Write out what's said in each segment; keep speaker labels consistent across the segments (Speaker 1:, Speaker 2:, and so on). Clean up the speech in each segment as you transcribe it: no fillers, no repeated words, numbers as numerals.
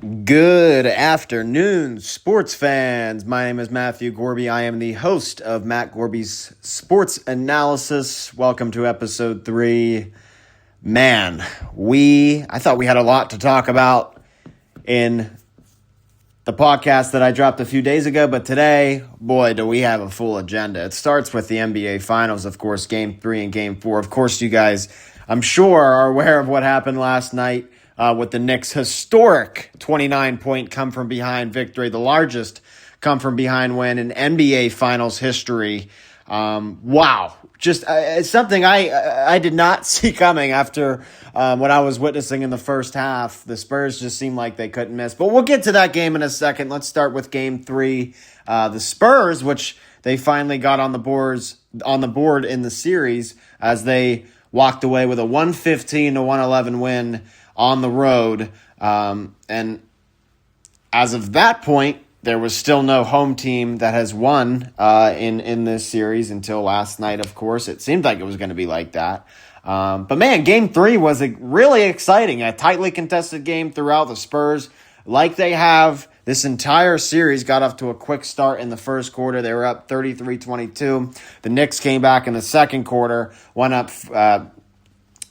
Speaker 1: Good afternoon, sports fans. My name is Matthew Gorby. I am the host of Matt Gorby's Sports Analysis. Welcome to episode 3. Man, I thought we had a lot to talk about in the podcast that I dropped a few days ago, but today, boy, do we have a full agenda. It starts with the NBA Finals, of course, Game 3 and Game 4. Of course, you guys, I'm sure, are aware of what happened last night with the Knicks' historic 29-point come-from-behind victory, the largest come-from-behind win in NBA Finals history. Wow. Just it's something I did not see coming after what I was witnessing in the first half. The Spurs just seemed like they couldn't miss. But we'll get to that game in a second. Let's start with Game 3. The Spurs, which they finally got on the board in the series as they walked away with a 115-111 win on the road. And as of that point, there was still no home team that has won in this series until last night, of course. It seemed like it was going to be like that. But man, Game 3 was really exciting. A tightly contested game throughout. The Spurs, like they have this entire series, got off to a quick start in the first quarter. They were up 33-22. The Knicks came back in the second quarter,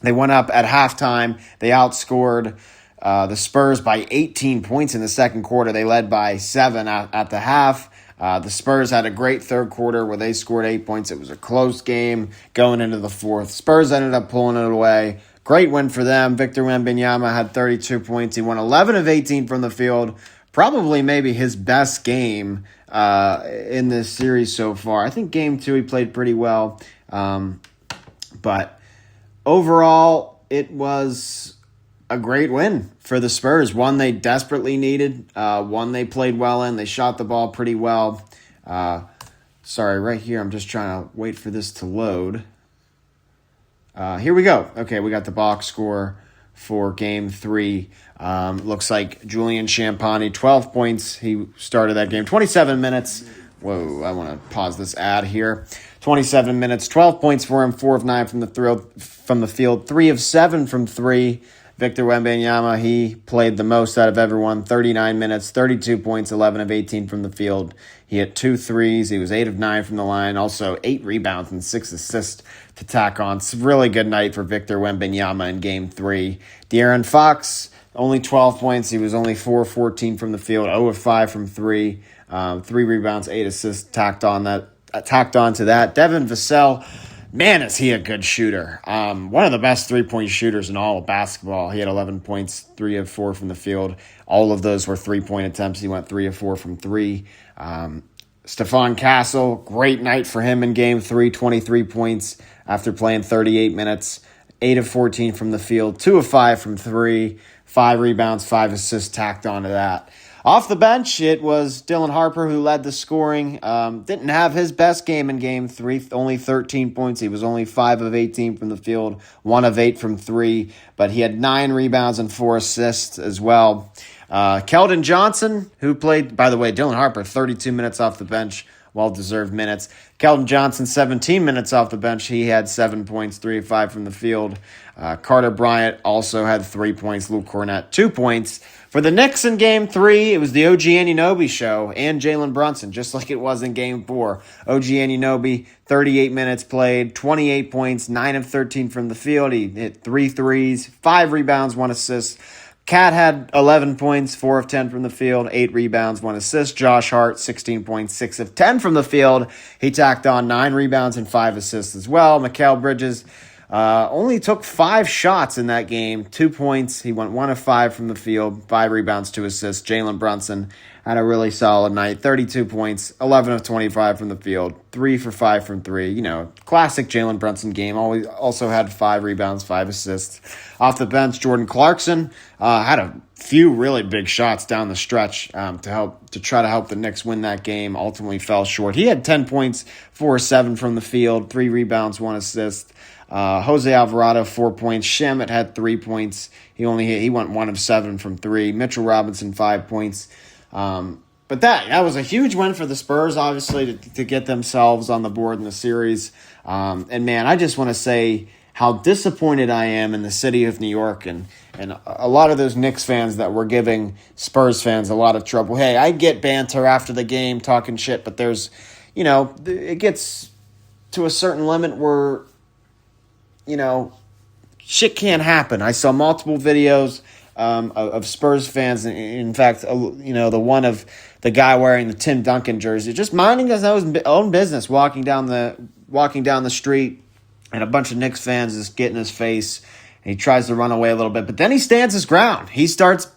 Speaker 1: They went up at halftime. They outscored the Spurs by 18 points in the second quarter. They led by 7 at the half. The Spurs had a great third quarter where they scored 8 points. It was a close game going into the fourth. Spurs ended up pulling it away. Great win for them. Victor Wembanyama had 32 points. He won 11 of 18 from the field. Probably maybe his best game in this series so far. I think Game 2 he played pretty well. But overall, it was a great win for the Spurs. One they desperately needed. One they played well in. They shot the ball pretty well. Sorry, right here, I'm just trying to wait for this to load. Here we go. Okay, we got the box score for Game 3. Looks like Julian Champagnie, 12 points. He started that game. 27 minutes. Whoa, I want to pause this ad here. 27 minutes, 12 points for him, 4 of 9 from the field, 3 of 7 from 3. Victor Wembanyama, he played the most out of everyone, 39 minutes, 32 points, 11 of 18 from the field. He hit 2 threes. He was 8 of 9 from the line, also 8 rebounds and 6 assists to tack on. It's a really good night for Victor Wembanyama in Game 3. De'Aaron Fox, only 12 points. He was only 4 of 14 from the field, 0 of 5 from 3. 3 rebounds, 8 assists tacked on to that. Devin Vassell, man, is he a good shooter. One of the best three-point shooters in all of basketball. He had 11 points, 3 of 4 from the field. All of those were three-point attempts. He went 3 of 4 from 3. Stephon Castle, great night for him in Game 3, 23 points after playing 38 minutes. 8 of 14 from the field, 2 of 5 from 3. 5 rebounds, 5 assists tacked onto that. Off the bench, it was Dylan Harper who led the scoring. Didn't have his best game in Game 3, only 13 points. He was only 5 of 18 from the field, 1 of 8 from 3, but he had 9 rebounds and 4 assists as well. Keldon Johnson, who played, by the way, Dylan Harper, 32 minutes off the bench, well-deserved minutes. Keldon Johnson, 17 minutes off the bench. He had 7 points, 3 of 5 from the field. Carter Bryant also had 3 points. Luke Cornett, 2 points. For the Knicks in Game 3, it was the OG Anunoby show and Jalen Brunson, just like it was in Game 4. OG Anunoby, 38 minutes played, 28 points, 9 of 13 from the field. He hit 3 threes, 5 rebounds, 1 assist. Cat had 11 points, 4 of 10 from the field, 8 rebounds, 1 assist. Josh Hart, 16 points, 6 of 10 from the field. He tacked on 9 rebounds and 5 assists as well. Mikal Bridges only took 5 shots in that game, 2 points. He went 1 of 5 from the field, 5 rebounds, 2 assists. Jalen Brunson had a really solid night, 32 points, 11 of 25 from the field, 3 for 5 from 3. You know, classic Jalen Brunson game. Also had 5 rebounds, 5 assists. Off the bench, Jordan Clarkson had a few really big shots down the stretch to try to help the Knicks win that game. Ultimately fell short. He had 10 points, 4 of 7 from the field, 3 rebounds, 1 assist. Jose Alvarado, 4 points. Shamet had 3 points. He went 1 of 7 from 3. Mitchell Robinson, 5 points. But that was a huge win for the Spurs, obviously, to get themselves on the board in the series. And man, I just want to say how disappointed I am in the city of New York and a lot of those Knicks fans that were giving Spurs fans a lot of trouble. Hey, I get banter after the game talking shit, but there's, it gets to a certain limit where, shit can't happen. I saw multiple videos of Spurs fans. In fact, the one of the guy wearing the Tim Duncan jersey, just minding his own business, walking down the street, and a bunch of Knicks fans just get in his face, and he tries to run away a little bit, but then he stands his ground. He starts,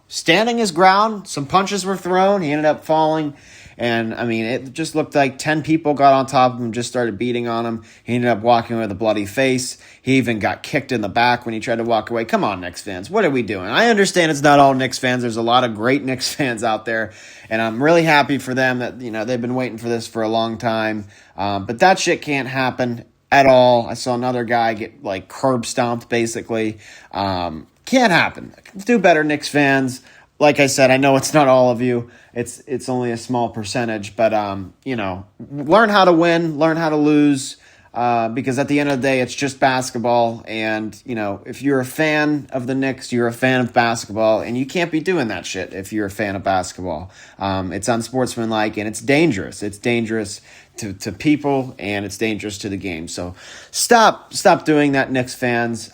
Speaker 1: standing his ground. Some punches were thrown. He ended up falling. And, it just looked like 10 people got on top of him and just started beating on him. He ended up walking away with a bloody face. He even got kicked in the back when he tried to walk away. Come on, Knicks fans. What are we doing? I understand it's not all Knicks fans. There's a lot of great Knicks fans out there. And I'm really happy for them that, they've been waiting for this for a long time. But that shit can't happen at all. I saw another guy get, curb stomped, basically. Can't happen. Do better, Knicks fans. Like I said, I know it's not all of you. It's only a small percentage, but learn how to win, learn how to lose, because at the end of the day, it's just basketball. And if you're a fan of the Knicks, you're a fan of basketball, and you can't be doing that shit if you're a fan of basketball. It's unsportsmanlike and it's dangerous. It's dangerous to people, and it's dangerous to the game. So stop doing that, Knicks fans.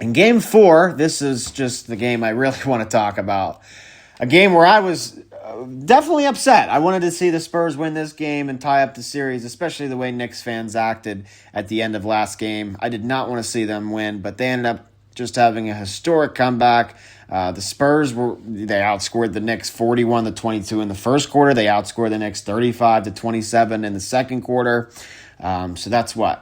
Speaker 1: In Game 4, this is just the game I really want to talk about. A game where I was definitely upset. I wanted to see the Spurs win this game and tie up the series, especially the way Knicks fans acted at the end of last game. I did not want to see them win, but they ended up just having a historic comeback. The Spurs they outscored the Knicks 41-22 in the first quarter. They outscored the Knicks 35-27 in the second quarter. So that's what?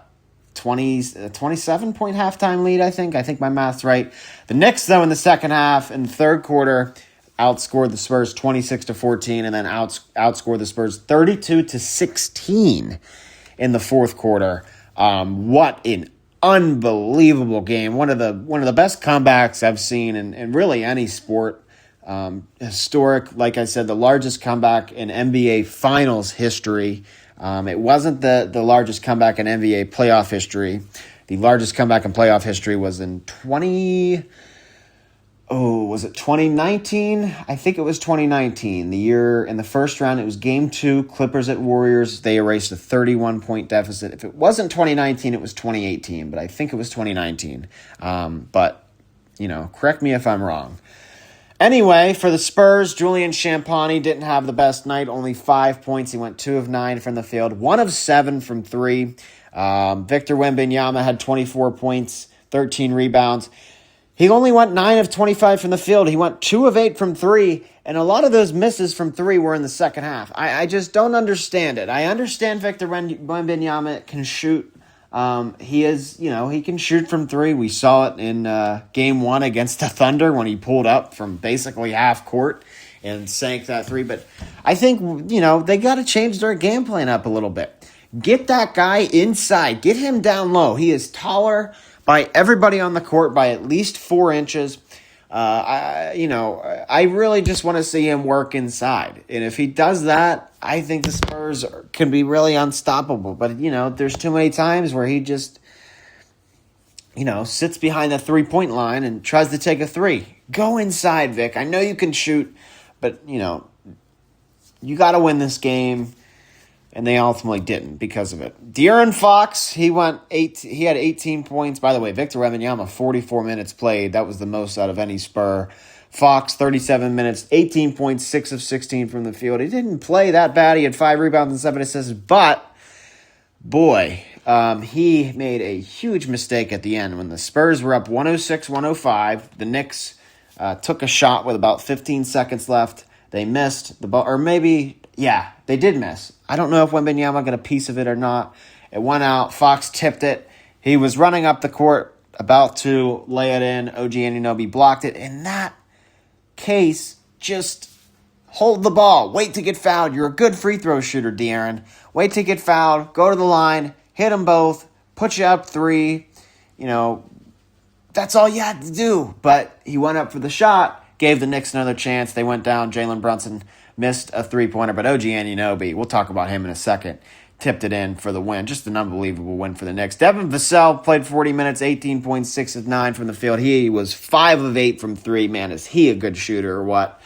Speaker 1: 27-point halftime lead, I think. I think my math's right. The Knicks, though, in the second half, in the third quarter, outscored the Spurs 26-14, and then outscored the Spurs 32-16 in the fourth quarter. What an unbelievable game! One of the best comebacks I've seen in really any sport. Historic, like I said, the largest comeback in NBA Finals history. It wasn't the largest comeback in NBA playoff history. The largest comeback in playoff history was in 2019? I think it was 2019. The year in the first round, it was Game 2, Clippers at Warriors. They erased a 31-point deficit. If it wasn't 2019, it was 2018, but I think it was 2019. But correct me if I'm wrong. Anyway, for the Spurs, Julian Champagnie didn't have the best night. Only 5 points. He went 2 of 9 from the field, 1 of 7 from 3. Victor Wembanyama had 24 points, 13 rebounds. He only went 9 of 25 from the field. He went 2 of 8 from 3, and a lot of those misses from 3 were in the second half. I just don't understand it. I understand Victor Wembanyama can shoot. He can shoot from 3. We saw it in Game 1 against the Thunder when he pulled up from basically half court and sank that 3. But I think, they got to change their game plan up a little bit. Get that guy inside. Get him down low. He is taller by everybody on the court by at least 4 inches. I really just want to see him work inside. And if he does that, I think the Spurs can be really unstoppable. But, there's too many times where he just, sits behind the 3-point line and tries to take a 3. Go inside, Vic. I know you can shoot, but, you got to win this game. And they ultimately didn't because of it. De'Aaron Fox, he had 18 points. By the way, Victor Wembanyama, 44 minutes played. That was the most out of any Spur. Fox, 37 minutes, 18 points, 6 of 16 from the field. He didn't play that bad. He had 5 rebounds and 7 assists. But, boy, he made a huge mistake at the end. When the Spurs were up 106-105, the Knicks took a shot with about 15 seconds left. They missed the ball, or maybe... Yeah, they did miss. I don't know if Wembanyama got a piece of it or not. It went out. Fox tipped it. He was running up the court, about to lay it in. OG Anunoby blocked it. In that case, just hold the ball. Wait to get fouled. You're a good free throw shooter, De'Aaron. Wait to get fouled. Go to the line. Hit them both. Put you up 3. That's all you had to do. But he went up for the shot. Gave the Knicks another chance. They went down. Jalen Brunson missed a 3-pointer, but OG Anunoby, we'll talk about him in a second, tipped it in for the win. Just an unbelievable win for the Knicks. Devin Vassell played 40 minutes, 18 points, 6 of 9 from the field. He was 5 of 8 from 3. Man, is he a good shooter or what?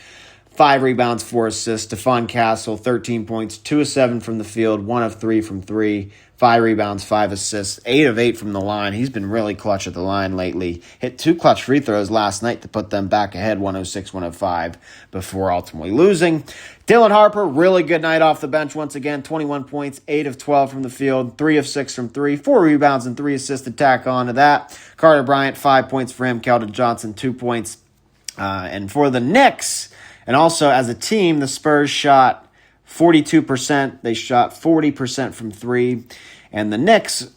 Speaker 1: 5 rebounds, 4 assists. Stephon Castle, 13 points, 2 of 7 from the field, 1 of 3 from 3. 5 rebounds, 5 assists, 8 of 8 from the line. He's been really clutch at the line lately. Hit 2 clutch free throws last night to put them back ahead, 106-105, before ultimately losing. Dylan Harper, really good night off the bench once again. 21 points, 8 of 12 from the field, 3 of 6 from 3, 4 rebounds and 3 assists to tack on to that. Carter Bryant, 5 points for him. Keldon Johnson, 2 points. And for the Knicks, and also as a team, the Spurs shot 42%. They shot 40% from 3. And the Knicks,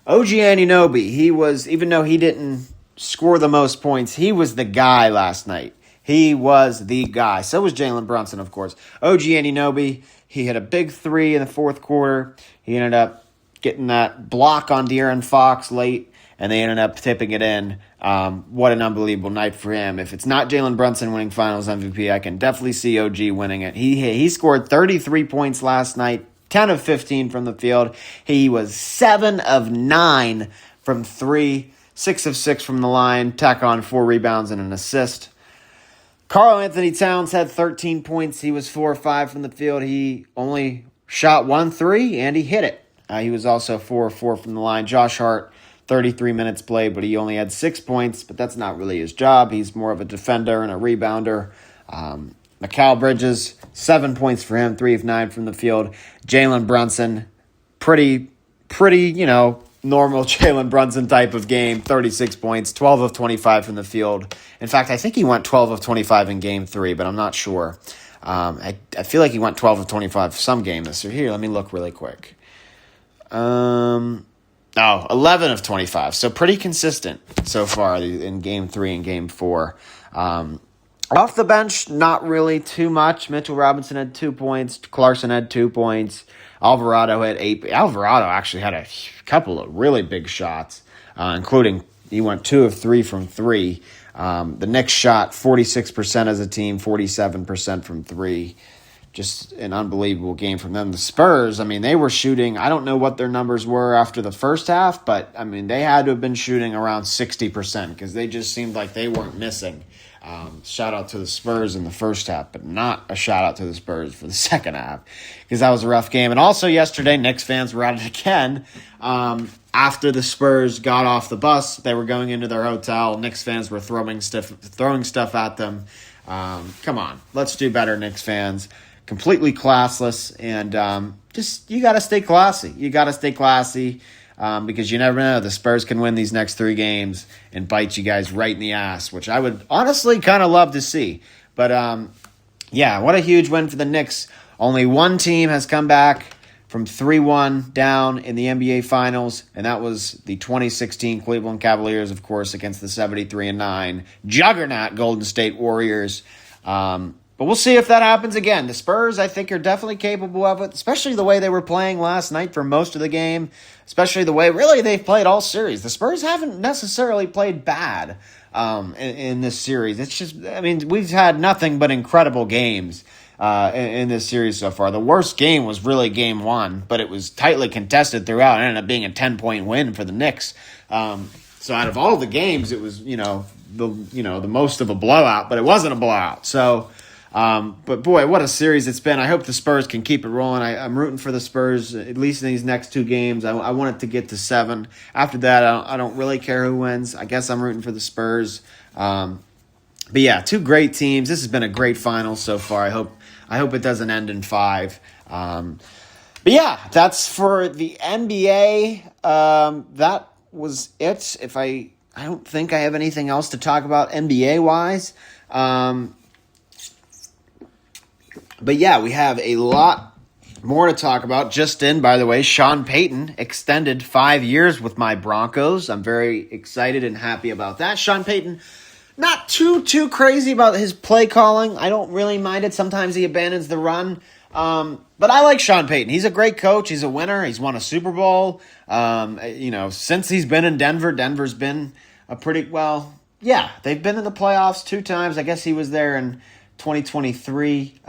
Speaker 1: OG Anunoby, he was, even though he didn't score the most points, he was the guy last night. He was the guy. So was Jalen Brunson, of course. OG Anunoby, he hit a big 3 in the fourth quarter. He ended up getting that block on De'Aaron Fox late, and they ended up tipping it in. What an unbelievable night for him. If it's not Jalen Brunson winning Finals MVP, I can definitely see OG winning it. He scored 33 points last night, 10 of 15 from the field. He was 7 of 9 from 3, 6 of 6 from the line, tack on 4 rebounds and an assist. Karl Anthony Towns had 13 points. He was 4 of 5 from the field. He only shot 1 3, and he hit it. He was also 4 of 4 from the line. Josh Hart, 33 minutes played, but he only had 6 points, but that's not really his job. He's more of a defender and a rebounder. Mikal Bridges, 7 points for him, 3 of 9 from the field. Jalen Brunson, pretty, normal Jalen Brunson type of game, 36 points, 12 of 25 from the field. In fact, I think he went 12 of 25 in Game 3, but I'm not sure. I feel like he went 12 of 25 some game this year. Here, let me look really quick. 11 of 25. So pretty consistent so far in Game 3 and Game 4. Off the bench, not really too much. Mitchell Robinson had 2 points. Clarkson had 2 points. Alvarado had 8. Alvarado actually had a couple of really big shots, including he went 2 of 3 from 3. The Knicks shot 46% as a team, 47% from 3. Just an unbelievable game from them. The Spurs, they were shooting, I don't know what their numbers were after the first half, but, they had to have been shooting around 60% because they just seemed like they weren't missing. Shout out to the Spurs in the first half, but not a shout out to the Spurs for the second half because that was a rough game. And also yesterday, Knicks fans were at it again. After the Spurs got off the bus, they were going into their hotel. Knicks fans were throwing stuff at them. Come on, let's do better, Knicks fans. Completely classless, and you got to stay classy. You got to stay classy because you never know. The Spurs can win these next 3 games and bite you guys right in the ass, which I would honestly kind of love to see. But, what a huge win for the Knicks. Only one team has come back from 3-1 down in the NBA Finals, and that was the 2016 Cleveland Cavaliers, of course, against the 73-9 juggernaut Golden State Warriors. But we'll see if that happens again. The Spurs, I think, are definitely capable of it, especially the way they were playing last night for most of the game, especially the way, really, they've played all series. The Spurs haven't necessarily played bad in this series. It's just, we've had nothing but incredible games in this series so far. The worst game was really Game 1, but it was tightly contested throughout. It ended up being a 10-point win for the Knicks. So out of all the games, it was, the most of a blowout, but it wasn't a blowout. So... but boy, what a series it's been. I hope the Spurs can keep it rolling. I'm rooting for the Spurs, at least in these next 2 games. I want it to get to 7. After that, I don't really care who wins. I guess I'm rooting for the Spurs. But yeah, 2 great teams. This has been a great final so far. I hope it doesn't end in 5. But yeah, that's for the NBA. That was it. I don't think I have anything else to talk about NBA-wise. But yeah, we have a lot more to talk about. Just in, by the way, Sean Payton extended 5 years with my Broncos. I'm very excited and happy about that. Sean Payton, not too crazy about his play calling. I don't really mind it. Sometimes he abandons the run. But I like Sean Payton. He's a great coach. He's a winner. He's won a Super Bowl. Since he's been in Denver, Denver's been a pretty, they've been in the playoffs 2 times. I guess he was there in 2023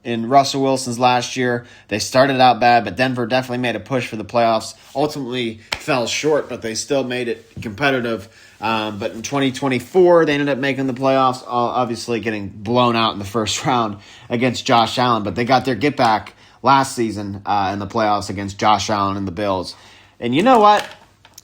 Speaker 1: in Russell Wilson's last year. They started out bad, but Denver definitely made a push for the playoffs. Ultimately fell short, but they still made it competitive. But in 2024, they ended up making the playoffs, obviously getting blown out in the first round against Josh Allen. But they got their get back last season in the playoffs against Josh Allen and the Bills. And you know what?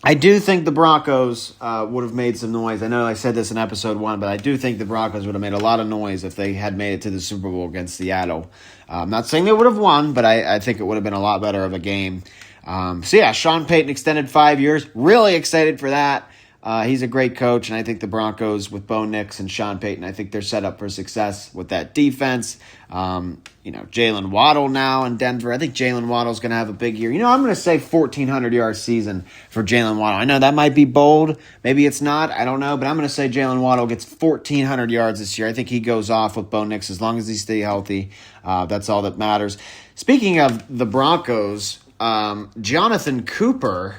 Speaker 1: I do think the Broncos would have made some noise. I know I said this in episode 1, but I do think the Broncos would have made a lot of noise if they had made it to the Super Bowl against Seattle. I'm not saying they would have won, but I think it would have been a lot better of a game. Sean Payton extended 5 years. Really excited for that. He's a great coach, and I think the Broncos with Bo Nix and Sean Payton, I think they're set up for success with that defense. Jalen Waddle now in Denver. I think Jalen Waddle's going to have a big year. I'm going to say 1,400-yard season for Jalen Waddle. I know that might be bold. Maybe it's not. I don't know. But I'm going to say Jalen Waddle gets 1,400 yards this year. I think he goes off with Bo Nix as long as he stays healthy. That's all that matters. Speaking of the Broncos, Jonathon Cooper,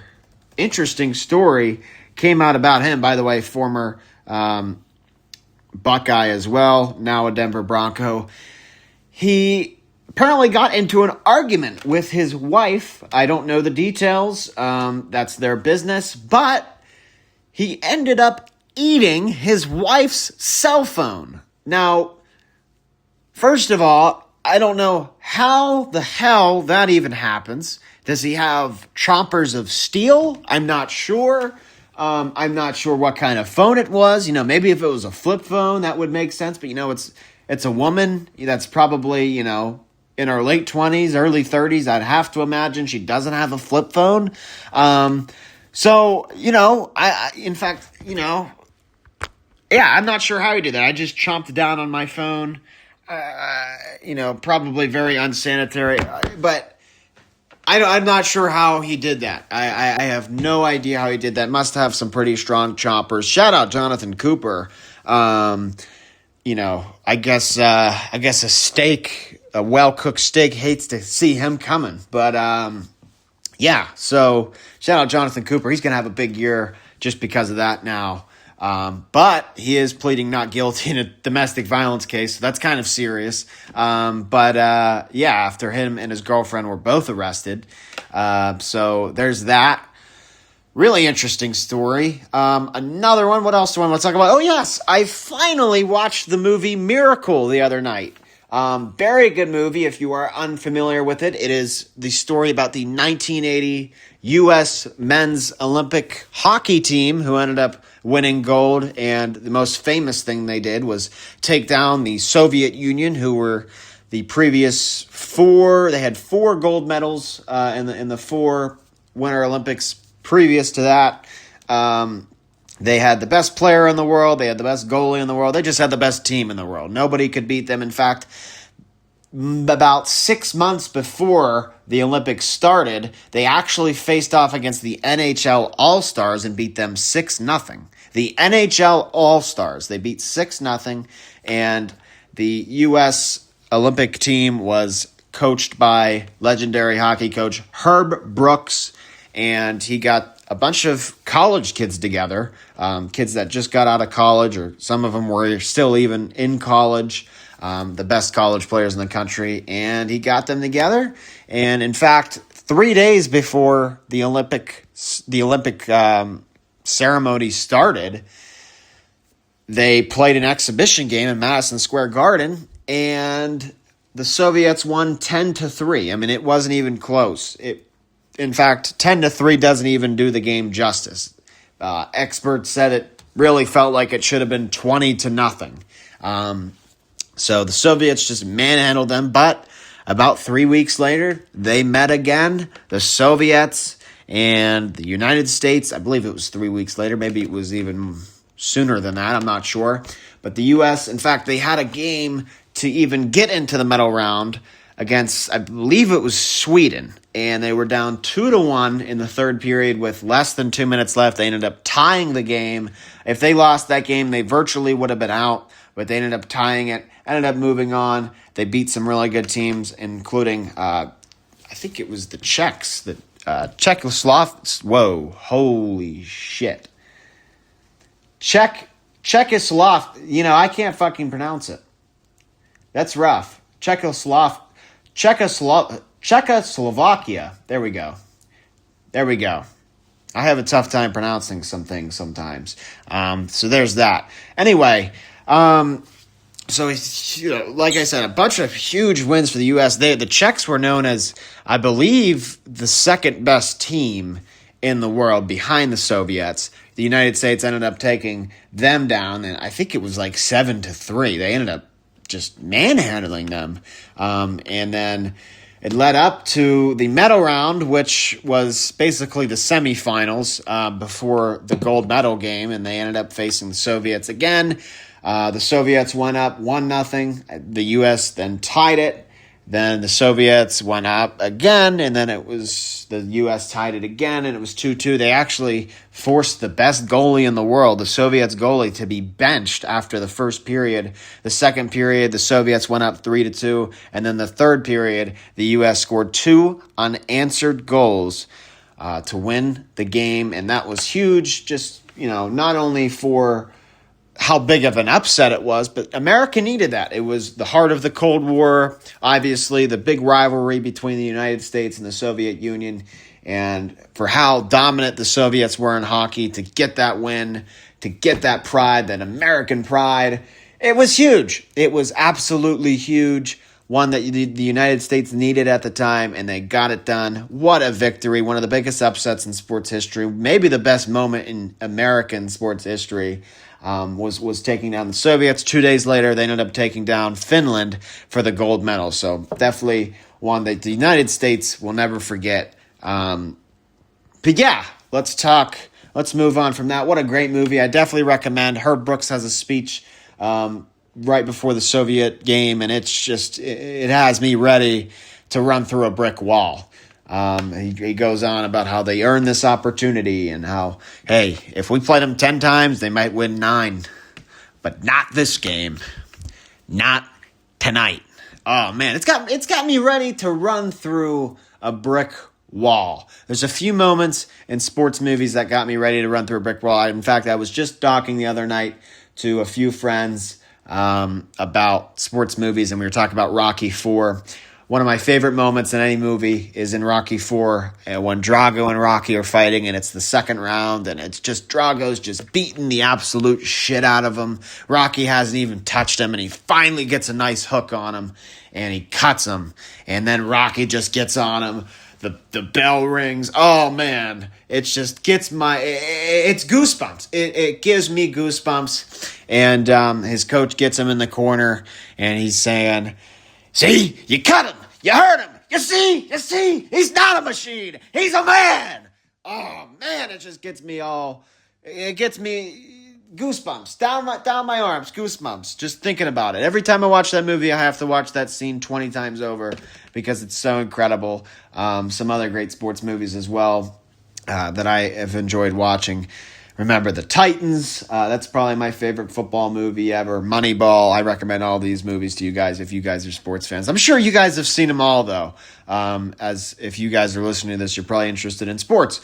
Speaker 1: interesting story came out about him. By the way, former Buckeye as well, now a Denver Bronco. He apparently got into an argument with his wife. I don't know the details. That's their business. But he ended up eating his wife's cell phone. Now, first of all, I don't know how the hell that even happens. Does he have chompers of steel? I'm not sure. I'm not sure what kind of phone it was. Maybe if it was a flip phone, that would make sense. But, it's a woman that's probably, in her late 20s, early 30s. I'd have to imagine she doesn't have a flip phone. I'm not sure how he did that. I just chomped down on my phone. Probably very unsanitary. But I'm not sure how he did that. I have no idea how he did that. Must have some pretty strong chompers. Shout out Jonathon Cooper. I guess a well-cooked steak hates to see him coming. But, so shout out Jonathon Cooper. He's going to have a big year just because of that now. But he is pleading not guilty in a domestic violence case. So that's kind of serious. After him and his girlfriend were both arrested. So there's that. Really interesting story. Another one. What else do I want to talk about? Oh, yes. I finally watched the movie Miracle the other night. Very good movie if you are unfamiliar with it. It is the story about the 1980 U.S. men's Olympic hockey team who ended up winning gold. And the most famous thing they did was take down the Soviet Union, who were the previous four. They had 4 gold medals in the 4 Winter Olympics. Previous to that, they had the best player in the world. They had the best goalie in the world. They just had the best team in the world. Nobody could beat them. In fact, about 6 months before the Olympics started, they actually faced off against the NHL All-Stars and beat them 6-0. The NHL All-Stars, they beat 6-0, and the U.S. Olympic team was coached by legendary hockey coach Herb Brooks. And he got a bunch of college kids together, kids that just got out of college, or some of them were still even in college, the best college players in the country. And he got them together. And in fact, 3 days before the Olympic ceremony started, they played an exhibition game in Madison Square Garden, and the Soviets won 10-3. I mean, it wasn't even close. In fact, 10-3 doesn't even do the game justice. Experts said it really felt like it should have been 20-0. So the Soviets just manhandled them. But about 3 weeks later, they met again. The Soviets and the United States. I believe it was 3 weeks later. Maybe it was even sooner than that. I'm not sure. But the U.S., in fact, they had a game to even get into the medal round against, I believe it was Sweden, and they were down 2-1 in the third period with less than 2 minutes left. They ended up tying the game. If they lost that game, they virtually would have been out, but they ended up tying it, ended up moving on. They beat some really good teams, including, I think it was the Czechs, Czechoslovakia. Whoa, holy shit. Czechoslovakia, I can't fucking pronounce it. That's rough. Czechoslovakia. There we go. I have a tough time pronouncing some things sometimes. So there's that. Anyway, so, like I said, a bunch of huge wins for the U.S. The Czechs were known as, I believe, the second best team in the world behind the Soviets. The United States ended up taking them down, and I think it was like 7-3. They ended up just manhandling them. And then it led up to the medal round, which was basically the semifinals before the gold medal game, and they ended up facing the Soviets again. The Soviets went up 1-0. The U.S. then tied it. Then the Soviets went up again, and then it was the U.S. tied it again, and it was 2-2. They actually forced the best goalie in the world, the Soviets goalie, to be benched after the first period. The second period, the Soviets went up 3-2, and then the third period, the U.S. scored 2 unanswered goals to win the game, and that was huge. Just, not only for how big of an upset it was, but America needed that. It was the heart of the Cold War, obviously, the big rivalry between the United States and the Soviet Union, and for how dominant the Soviets were in hockey, to get that win, to get that pride, that American pride, it was huge. It was absolutely huge, one that the United States needed at the time, and they got it done. What a victory, one of the biggest upsets in sports history, maybe the best moment in American sports history. Was taking down the Soviets. 2 days later, they ended up taking down Finland for the gold medal. So definitely one that the United States will never forget. But yeah, let's move on from that. What a great movie. I definitely recommend. Herb Brooks has a speech right before the Soviet game, and it has me ready to run through a brick wall. He goes on about how they earned this opportunity and how, hey, if we played them 10 times, they might win 9. But not this game. Not tonight. Oh, man, it's got me ready to run through a brick wall. There's a few moments in sports movies that got me ready to run through a brick wall. In fact, I was just talking the other night to a few friends about sports movies, and we were talking about Rocky IV. One of my favorite moments in any movie is in Rocky IV when Drago and Rocky are fighting, and it's the second round, and it's just Drago's just beating the absolute shit out of him. Rocky hasn't even touched him, and he finally gets a nice hook on him, and he cuts him, and then Rocky just gets on him. The bell rings. Oh, man. It just gets it's goosebumps. It gives me goosebumps. And his coach gets him in the corner, and he's saying, "See, you cut him. You hurt him. You see, he's not a machine. He's a man." Oh, man, it just gets me goosebumps down my arms, goosebumps, just thinking about it. Every time I watch that movie, I have to watch that scene 20 times over because it's so incredible. Some other great sports movies as well that I have enjoyed watching. Remember the Titans. That's probably my favorite football movie ever. Moneyball. I recommend all these movies to you guys if you guys are sports fans. I'm sure you guys have seen them all, though. As if you guys are listening to this, you're probably interested in sports.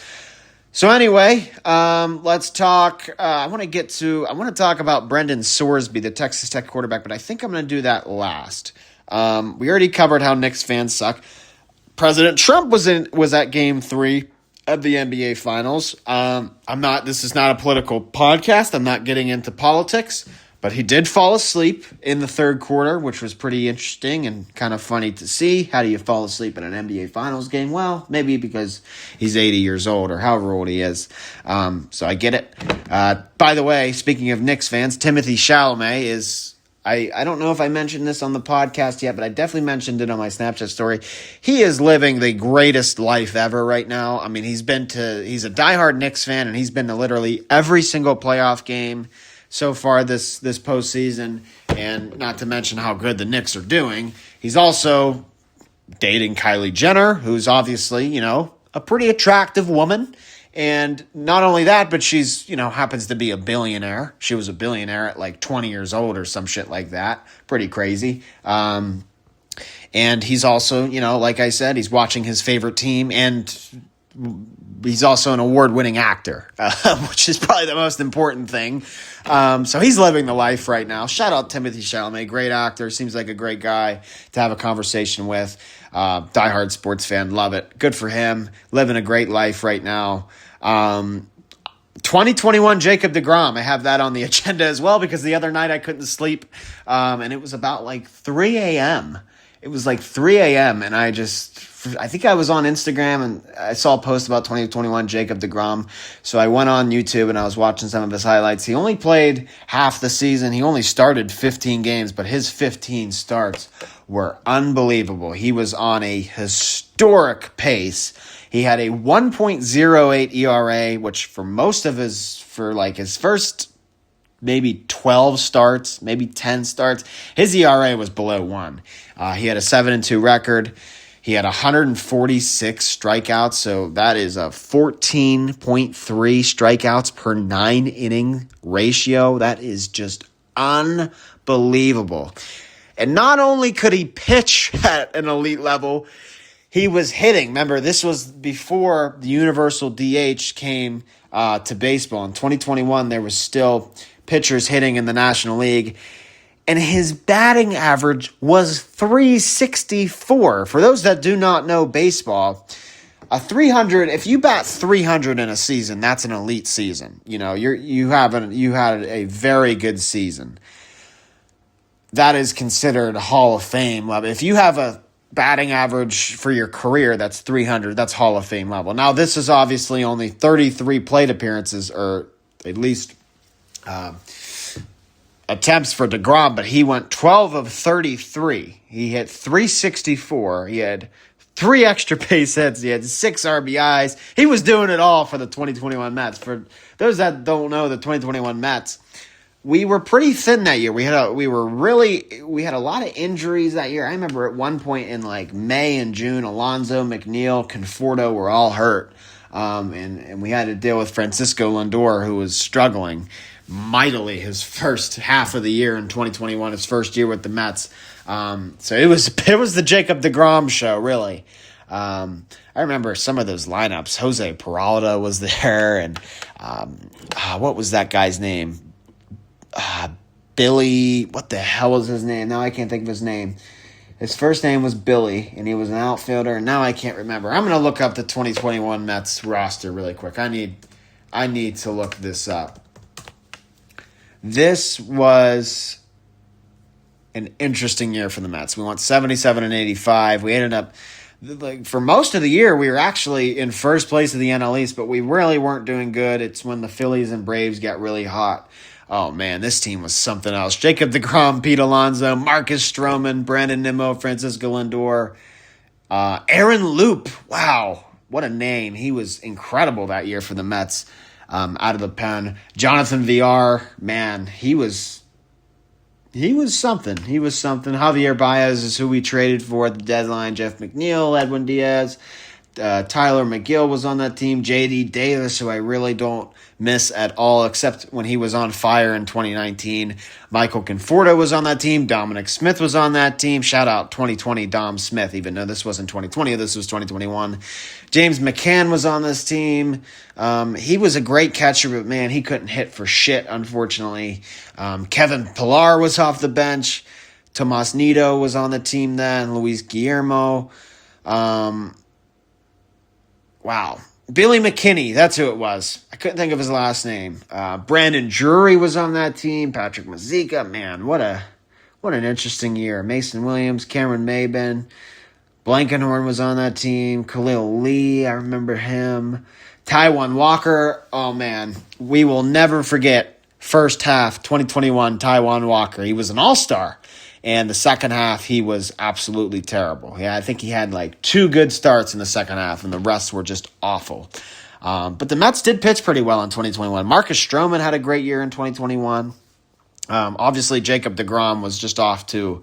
Speaker 1: So anyway, let's talk. I want to talk about Brendan Sorsby, the Texas Tech quarterback, but I think I'm going to do that last. We already covered how Knicks fans suck. President Trump was at Game 3 of the NBA Finals. This is not a political podcast. I'm not getting into politics, but he did fall asleep in the third quarter, which was pretty interesting and kind of funny to see. How do you fall asleep in an NBA Finals game? Well, maybe because he's 80 years old or however old he is. So I get it. By the way, speaking of Knicks fans, Timothy Chalamet is... I don't know if I mentioned this on the podcast yet, but I definitely mentioned it on my Snapchat story. He is living the greatest life ever right now. I mean, he's a diehard Knicks fan, and he's been to literally every single playoff game so far this postseason, and not to mention how good the Knicks are doing. He's also dating Kylie Jenner, who's obviously, a pretty attractive woman. And not only that, but she's, happens to be a billionaire. She was a billionaire at like 20 years old or some shit like that. Pretty crazy. And he's also, like I said, he's watching his favorite team and he's also an award-winning actor, which is probably the most important thing. So he's living the life right now. Shout out Timothée Chalamet, great actor. Seems like a great guy to have a conversation with. Diehard sports fan, love it. Good for him, living a great life right now. 2021 Jacob deGrom. I have that on the agenda as well because the other night I couldn't sleep, and it was about like 3 a.m. It was like 3 a.m. and I think I was on Instagram and I saw a post about 2021 Jacob deGrom. So I went on YouTube and I was watching some of his highlights. He only played half the season. He only started 15 games, but his 15 starts were unbelievable. He was on a historic pace. He had a 1.08 ERA, which for his first maybe 12 starts, maybe 10 starts, his ERA was below 1. He had a 7-2 record. He had 146 strikeouts, so that is a 14.3 strikeouts per 9-inning ratio. That is just unbelievable. And not only could he pitch at an elite level, he was hitting. Remember, this was before the universal DH came to baseball. In 2021, there was still pitchers hitting in the National League. And his batting average was .364. For those that do not know baseball, a 300. If you bat 300 in a season, that's an elite season. You know, you had a very good season. That is considered Hall of Fame level. If you have a batting average for your career that's 300, that's Hall of Fame level. Now, this is obviously only 33 plate appearances, or at least attempts for deGrom, but he went 12 of 33. He hit .364. He had 3 extra base hits. He had 6 RBIs. He was doing it all for the 2021 Mets. For those that don't know the 2021 Mets, we were pretty thin that year. We had a lot of injuries that year. I remember at one point in like May and June, Alonso, McNeil, Conforto were all hurt. And we had to deal with Francisco Lindor, who was struggling mightily his first half of the year in 2021, his first year with the Mets. So it was the Jacob deGrom show, really. I remember some of those lineups. Jose Peralta was there, and what was that guy's name? Billy, what the hell was his name? Now I can't think of his name. His first name was Billy, and he was an outfielder, and now I can't remember. I'm going to look up the 2021 Mets roster really quick. I need to look this up. This was an interesting year for the Mets. We went 77 and 85. We ended up, for most of the year, we were actually in first place of the NL East, but we really weren't doing good. It's when the Phillies and Braves got really hot. Oh, man, this team was something else. Jacob deGrom, Pete Alonso, Marcus Stroman, Brandon Nimmo, Francisco Lindor, Aaron Loop. Wow, what a name. He was incredible that year for the Mets. Out of the pen. Jonathan VR, man, he was something. He was something. Javier Baez is who we traded for at the deadline. Jeff McNeil, Edwin Diaz, Tyler McGill was on that team. J.D. Davis, who I really don't miss at all, except when he was on fire in 2019. Michael Conforto was on that team. Dominic Smith was on that team. Shout out 2020 Dom Smith, even though this wasn't 2020. This was 2021. James McCann was on this team. He was a great catcher, but man, he couldn't hit for shit, unfortunately. Kevin Pillar was off the bench. Tomas Nido was on the team then. Luis Guillermo. Wow. Billy McKinney, that's who it was. I couldn't think of his last name. Brandon Drury was on that team. Patrick Mazeika, man, what an interesting year. Mason Williams, Cameron Maben, Blankenhorn was on that team. Khalil Lee, I remember him. Taijuan Walker, oh man, we will never forget first half 2021 Taijuan Walker. He was an all-star. And the second half, he was absolutely terrible. Yeah, I think he had like 2 good starts in the second half, and the rest were just awful. But the Mets did pitch pretty well in 2021. Marcus Stroman had a great year in 2021. Obviously, Jacob deGrom was just off to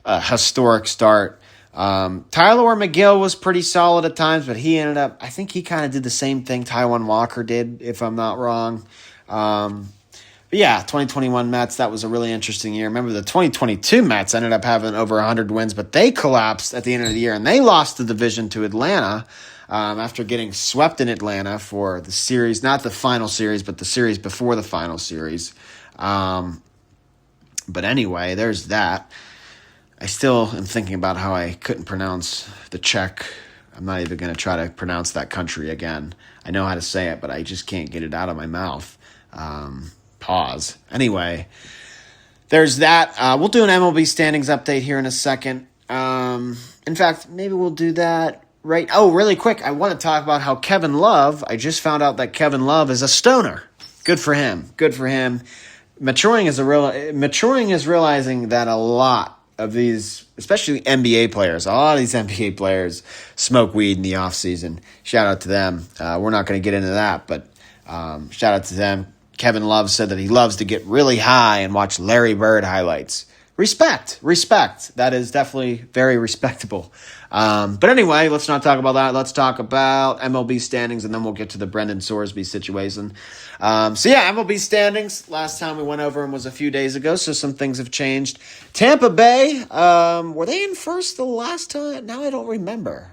Speaker 1: a historic start. Tyler McGill was pretty solid at times, but he ended up, I think he kind of did the same thing Taijuan Walker did, if I'm not wrong. But yeah, 2021 Mets, that was a really interesting year. Remember, the 2022 Mets ended up having over 100 wins, but they collapsed at the end of the year, and they lost the division to Atlanta. after getting swept in Atlanta for the series, not the final series, but the series before the final series. But anyway, there's that. I still am thinking about how I couldn't pronounce the Czech. I'm not even going to try to pronounce that country again. I know how to say it, but I just can't get it out of my mouth. Pause. Anyway, there's that. We'll do an MLB standings update here in a second. In fact, maybe we'll do that right. Oh, really quick. I want to talk about how Kevin Love, I just found out that Kevin Love is a stoner. Good for him. Good for him. Maturing is realizing that a lot of these, especially NBA players, a lot of these NBA players smoke weed in the offseason. Shout out to them. We're not going to get into that, but shout out to them. Kevin Love said that he loves to get really high and watch Larry Bird highlights. Respect. That is definitely very respectable. But anyway, let's not talk about that. Let's talk about MLB standings, and then we'll get to the Brendan Sorsby situation. MLB standings. Last time we went over them was a few days ago, so some things have changed. Tampa Bay, were they in first the last time? Now I don't remember.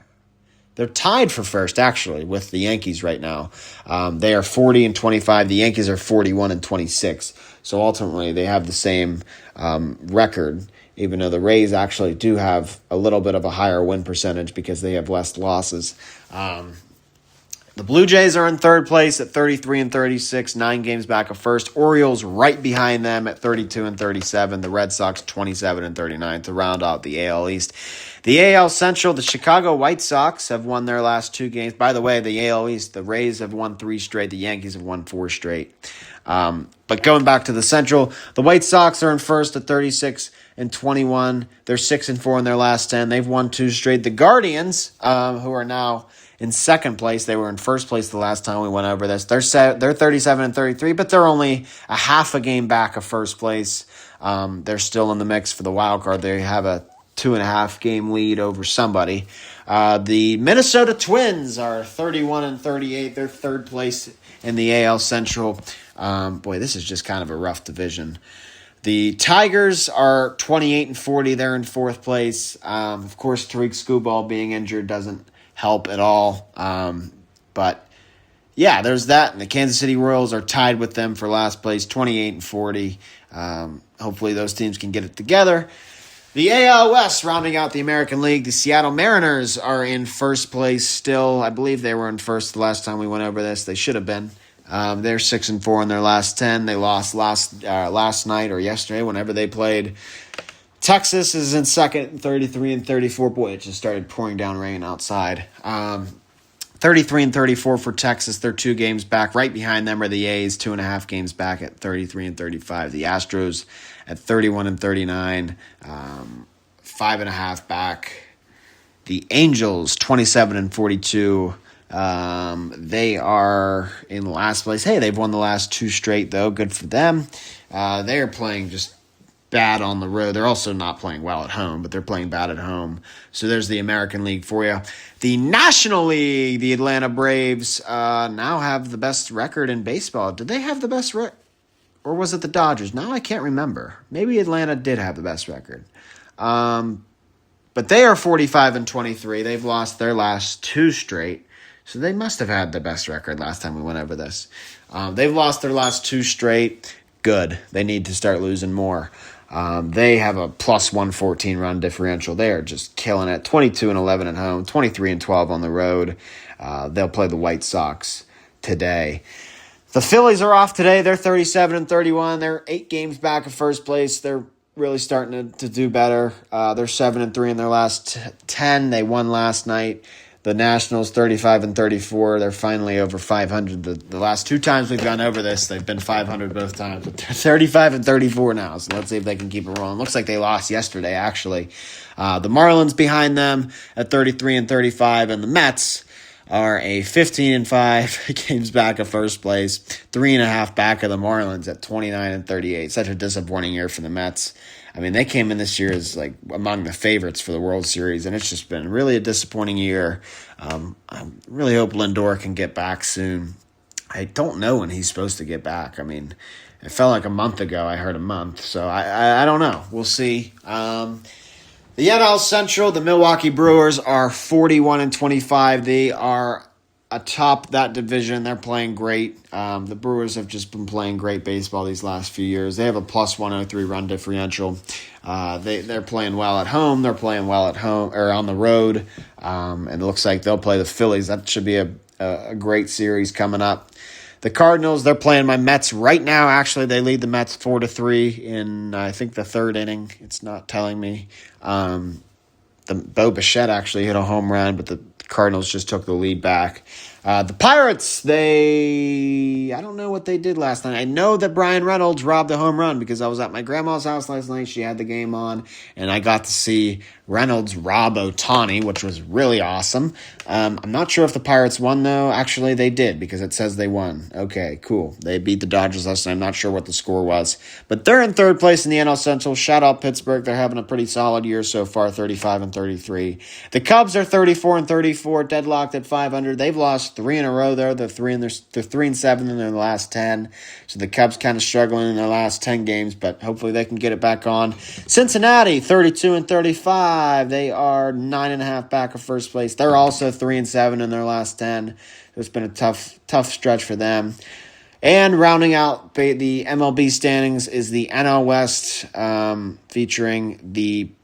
Speaker 1: They're tied for first, actually, with the Yankees right now. They are 40-25. The Yankees are 41-26. So ultimately, they have the same record, even though the Rays actually do have a little bit of a higher win percentage because they have less losses. The Blue Jays are in third place at 33-36, 9 games back of first. Orioles right behind them at 32-37. The Red Sox 27-39 to round out the AL East. The AL Central, the Chicago White Sox have won their last 2 games. By the way, the AL East, the Rays have won 3 straight. The Yankees have won 4 straight. But going back to the Central, the White Sox are in first at 36-21. They're 6-4 in their last 10. They've won 2 straight. The Guardians, who are now in second place, they were in first place the last time we went over this. They're 37-33, but they're only a half a game back of first place. They're still in the mix for the wild card. They have a 2.5 game lead over somebody. The Minnesota Twins are 31-38. They're third place in the AL Central. This is just kind of a rough division. The Tigers are 28-40. They're in fourth place. Of course, Tariq Skubal being injured doesn't help at all. But yeah, there's that. And the Kansas City Royals are tied with them for last place, 28-40. Hopefully those teams can get it together. The AL West, rounding out the American League, the Seattle Mariners are in first place still. I believe they were in first the last time we went over this. They should have been. They're 6-4 in their last 10. They lost last night or yesterday, whenever they played. Texas is in second, 33-34. Boy, it just started pouring down rain outside. 33-34 for Texas. They're 2 games back. Right behind them are the A's, 2.5 games back at 33-35. The Astros at 31-39, 5.5 back. The Angels, 27-42. They are in last place. Hey, they've won the last 2 straight, though. Good for them. They are playing just bad on the road. They're also not playing well at home, but they're playing bad at home. So there's the American League for you. The National League, the Atlanta Braves, now have the best record in baseball. Did they have the best record? Or was it the Dodgers? Now I can't remember. Maybe Atlanta did have the best record. But they are 45-23. They've lost their last 2 straight. So they must have had the best record last time we went over this. They've lost their last 2 straight. Good. They need to start losing more. They have a plus 114 run differential. They are just killing it. 22-11 at home, 23-12 on the road. They'll play the White Sox today. The Phillies are off today. They're 37-31. They're 8 games back of first place. They're really starting to do better. They're 7-3 in their last 10. They won last night. The Nationals, 35-34. They're finally over 500. The last 2 times we've gone over this, they've been 500 both times. But they're 35-34 now, so let's see if they can keep it rolling. Looks like they lost yesterday, actually. The Marlins behind them at 33-35, and the Mets are a 15-5 games back of first place, 3.5 back of the Marlins at 29-38. Such a disappointing year for the Mets. I mean, they came in this year as like among the favorites for the World Series, and it's just been really a disappointing year. I really hope Lindor can get back soon. I don't know when he's supposed to get back. I mean, it felt like a month ago. I heard a month, so I don't know. We'll see. The NL Central, the Milwaukee Brewers are 41-25. They are atop that division. They're playing great. The Brewers have just been playing great baseball these last few years. They have a plus 103 run differential. They're playing well at home. They're playing well at home or on the road. And it looks like they'll play the Phillies. That should be a great series coming up. The Cardinals, they're playing my Mets right now. Actually, they lead the Mets 4-3 in, I think, the third inning. It's not telling me. Bo Bichette actually hit a home run, but the Cardinals just took the lead back. The Pirates, I don't know what they did last night. I know that Brian Reynolds robbed a home run because I was at my grandma's house last night. She had the game on, and I got to see Reynolds rob Ohtani, which was really awesome. I'm not sure if the Pirates won, though. Actually, they did because it says they won. Okay, cool. They beat the Dodgers last night. I'm not sure what the score was. But they're in third place in the NL Central. Shout out Pittsburgh. They're having a pretty solid year so far, 35-33. The Cubs are 34-34, deadlocked at 500. They've lost 3 in a row there. They're 3-7 in their last 10. So the Cubs kind of struggling in their last 10 games, but hopefully they can get it back on. Cincinnati, 32-35. They are 9.5 back of first place. They're also 3-7 in their last 10. It's been a tough stretch for them. And rounding out the MLB standings is the NL West, featuring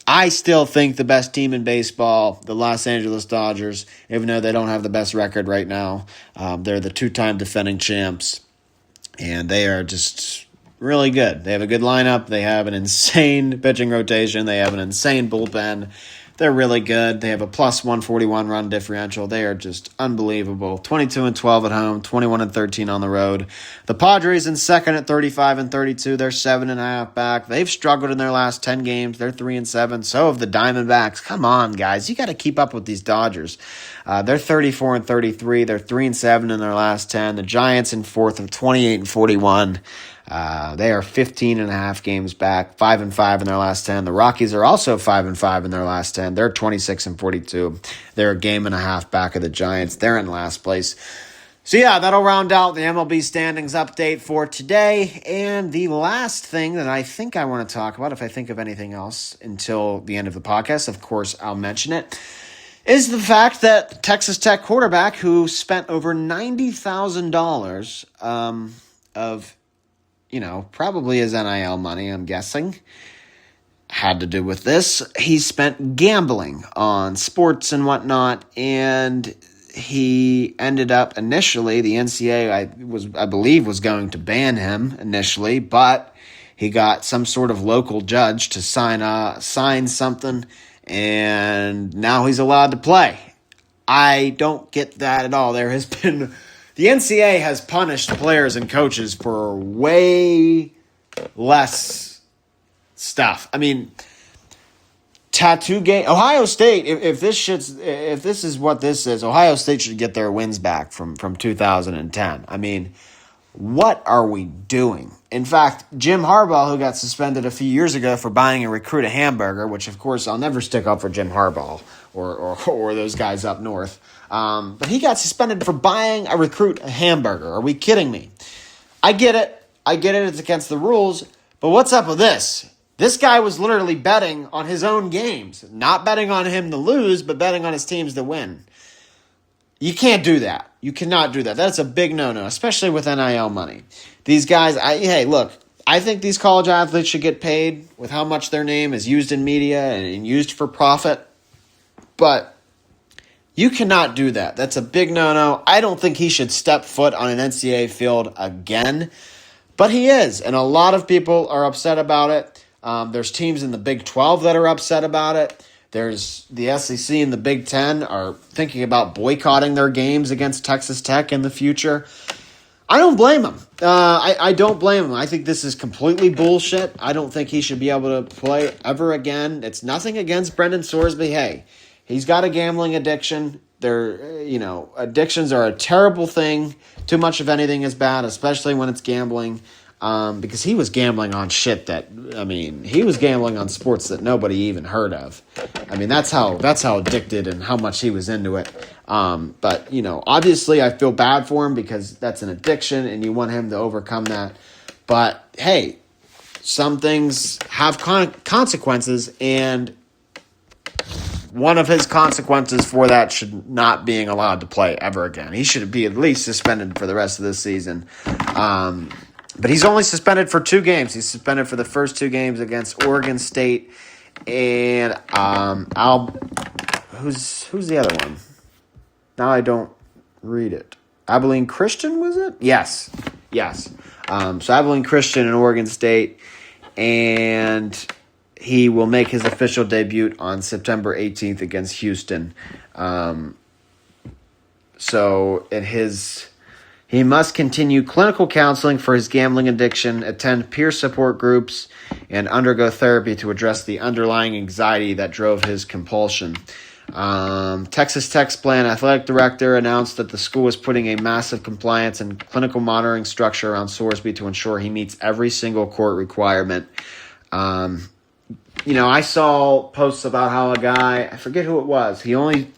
Speaker 1: I still think the best team in baseball, the Los Angeles Dodgers, even though they don't have the best record right now. They're the 2-time defending champs, and they are just really good. They have a good lineup. They have an insane pitching rotation. They have an insane bullpen. They're really good. They have a plus 141 run differential. They are just unbelievable. 22-12 at home, 21-13 on the road. The Padres in second at 35-32. They're 7.5 back. They've struggled in their last 10 games. They're 3-7. So have the Diamondbacks. Come on, guys. You got to keep up with these Dodgers. They're 34-33. They're 3-7 in their last 10. The Giants in fourth at 28-41. They are 15.5 games back, 5-5 in their last 10. The Rockies are also 5-5 in their last 10. They're 26-42. They're a game and a half back of the Giants. They're in last place. So yeah, that'll round out the MLB standings update for today. And the last thing that I think I want to talk about, if I think of anything else until the end of the podcast, of course I'll mention it, is the fact that Texas Tech quarterback who spent over $90,000 of probably his NIL money, I'm guessing, had to do with this. He spent gambling on sports and whatnot, and he ended up initially, the NCAA, I believe, was going to ban him initially, but he got some sort of local judge to sign something, and now he's allowed to play. I don't get that at all. The NCAA has punished players and coaches for way less stuff. I mean, tattoo game. Ohio State. If this is what this is, Ohio State should get their wins back from 2010. I mean, what are we doing? In fact, Jim Harbaugh, who got suspended a few years ago for buying a recruit a hamburger, which of course I'll never stick up for Jim Harbaugh or those guys up north. But he got suspended for buying a recruit a hamburger. Are we kidding me? I get it. It's against the rules. But what's up with this? This guy was literally betting on his own games. Not betting on him to lose, but betting on his teams to win. You can't do that. You cannot do that. That's a big no-no, especially with NIL money. These guys, I think these college athletes should get paid with how much their name is used in media and used for profit. But you cannot do that. That's a big no-no. I don't think he should step foot on an NCAA field again. But he is, and a lot of people are upset about it. There's teams in the Big 12 that are upset about it. There's the SEC and the Big 10 are thinking about boycotting their games against Texas Tech in the future. I don't blame him. I don't blame him. I think this is completely bullshit. I don't think he should be able to play ever again. It's nothing against Brendan Sorsby. Hey, he's got a gambling addiction. Addictions are a terrible thing. Too much of anything is bad, especially when it's gambling. Because he was gambling on shit he was gambling on sports that nobody even heard of. I mean, that's how addicted and how much he was into it. But obviously I feel bad for him because that's an addiction and you want him to overcome that. But hey, some things have consequences, and one of his consequences for that should not being allowed to play ever again. He should be at least suspended for the rest of this season. But he's only suspended for 2 games. He's suspended for the first 2 games against Oregon State and who's the other one? Now I don't read it. Abilene Christian, was it? Yes. So Abilene Christian and Oregon State, and he will make his official debut on September 18th against Houston. He must continue clinical counseling for his gambling addiction, attend peer support groups, and undergo therapy to address the underlying anxiety that drove his compulsion. Texas Tech's plan athletic director announced that the school was putting a massive compliance and clinical monitoring structure around Sorsby to ensure he meets every single court requirement. I saw posts about how a guy, I forget who it was, he only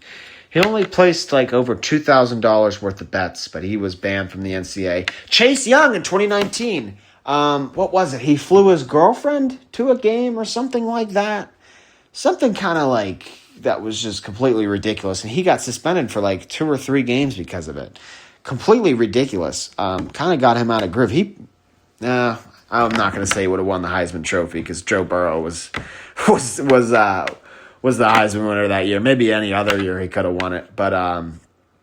Speaker 1: placed like over $2,000 worth of bets, but he was banned from the NCAA. Chase Young in 2019, what was it? He flew his girlfriend to a game or something like that. Something kind of like that was just completely ridiculous, and he got suspended for like 2 or 3 games because of it. Completely ridiculous. Kind of got him out of groove. I'm not going to say he would have won the Heisman Trophy because Joe Burrow was the Heisman winner that year. Maybe any other year he could have won it, but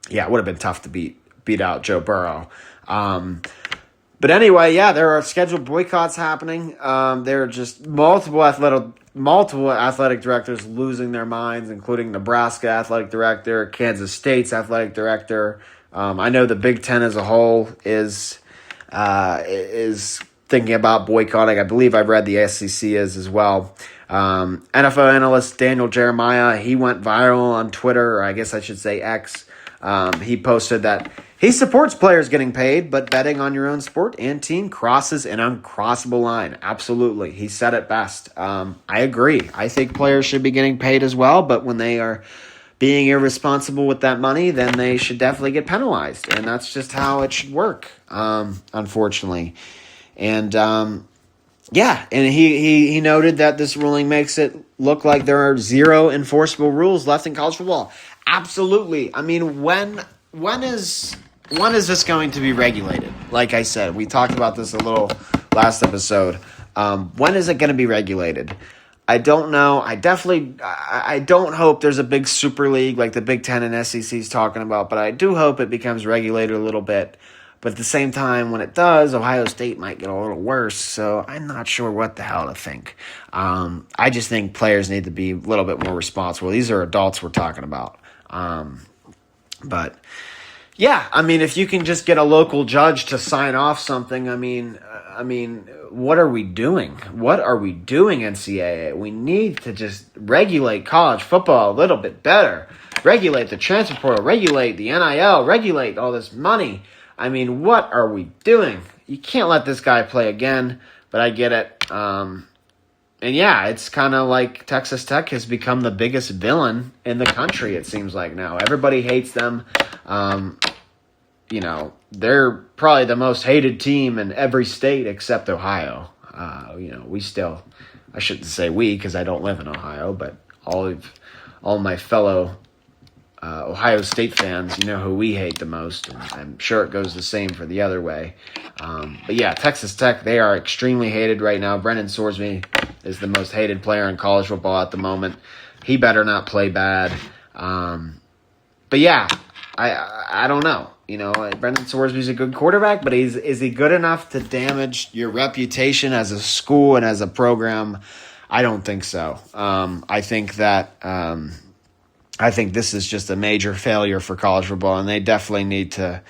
Speaker 1: it would have been tough to beat out Joe Burrow. But anyway, there are scheduled boycotts happening. There are just multiple athletic directors losing their minds, including Nebraska athletic director, Kansas State's athletic director. I know the Big Ten as a whole is thinking about boycotting. I believe I've read the SEC is as well. NFL analyst Daniel Jeremiah, he went viral on Twitter, or I guess I should say X. He posted that he supports players getting paid, but betting on your own sport and team crosses an uncrossable line. Absolutely. He said it best. I agree. I think players should be getting paid as well, but when they are being irresponsible with that money, then they should definitely get penalized. And that's just how it should work, unfortunately. And and he noted that this ruling makes it look like there are 0 enforceable rules left in college football. Absolutely. I mean, when is this going to be regulated? Like I said, we talked about this a little last episode. When is it going to be regulated? I don't know. I don't hope there's a big super league like the Big Ten and SEC is talking about, but I do hope it becomes regulated a little bit. But at the same time, when it does, Ohio State might get a little worse, so I'm not sure what the hell to think. I just think players need to be a little bit more responsible. These are adults we're talking about. But if you can just get a local judge to sign off something, what are we doing? What are we doing, NCAA? We need to just regulate college football a little bit better. Regulate the transfer portal, regulate the NIL, regulate all this money. What are we doing? You can't let this guy play again, but I get it. It's kind of like Texas Tech has become the biggest villain in the country, it seems like now. Everybody hates them. They're probably the most hated team in every state except Ohio. I shouldn't say we because I don't live in Ohio, but all my fellow Ohio State fans, who we hate the most, and I'm sure it goes the same for the other way. Texas Tech, they are extremely hated right now. Brendan Sorsby is the most hated player in college football at the moment. He better not play bad. I don't know. Brendan Sorsby's a good quarterback, but is he good enough to damage your reputation as a school and as a program? I don't think so. I think this is just a major failure for college football, and they definitely need to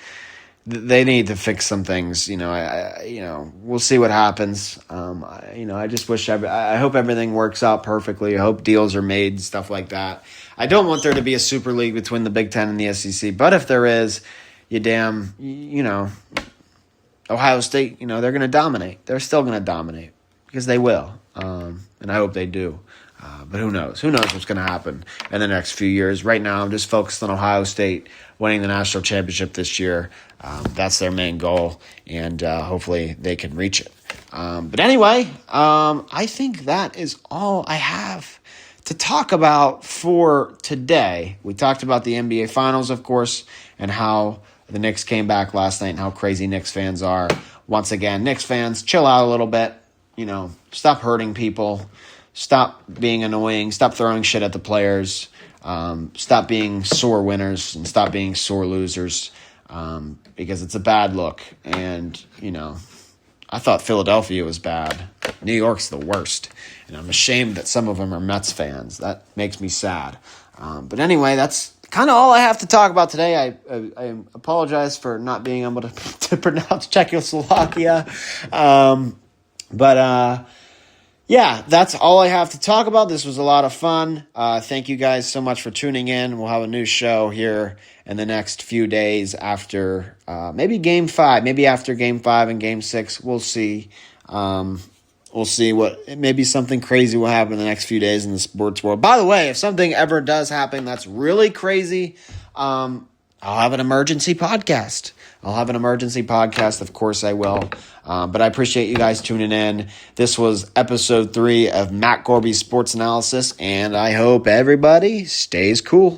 Speaker 1: fix some things. We'll see what happens. I just wish I hope everything works out perfectly. I hope deals are made, stuff like that. I don't want there to be a super league between the Big Ten and the SEC, but if there is, Ohio State, they're going to dominate. They're still going to dominate because they will, and I hope they do. But who knows? Who knows what's going to happen in the next few years? Right now, I'm just focused on Ohio State winning the national championship this year. That's their main goal, and hopefully they can reach it. But anyway, I think that is all I have to talk about for today, we talked about the NBA Finals, of course, and how the Knicks came back last night and how crazy Knicks fans are. Once again, Knicks fans, chill out a little bit. Stop hurting people. Stop being annoying. Stop throwing shit at the players. Stop being sore winners and stop being sore losers because it's a bad look. And, I thought Philadelphia was bad. New York's the worst. And I'm ashamed that some of them are Mets fans. That makes me sad. But anyway, that's kind of all I have to talk about today. I apologize for not being able to pronounce Czechoslovakia. Yeah, that's all I have to talk about. This was a lot of fun. Thank you guys so much for tuning in. We'll have a new show here in the next few days after maybe Game 5, maybe after Game 5 and Game 6. We'll see. We'll see maybe something crazy will happen in the next few days in the sports world. By the way, if something ever does happen that's really crazy, I'll have an emergency podcast. Of course I will. But I appreciate you guys tuning in. This was episode 3 of Matt Gorby's Sports Analysis, and I hope everybody stays cool.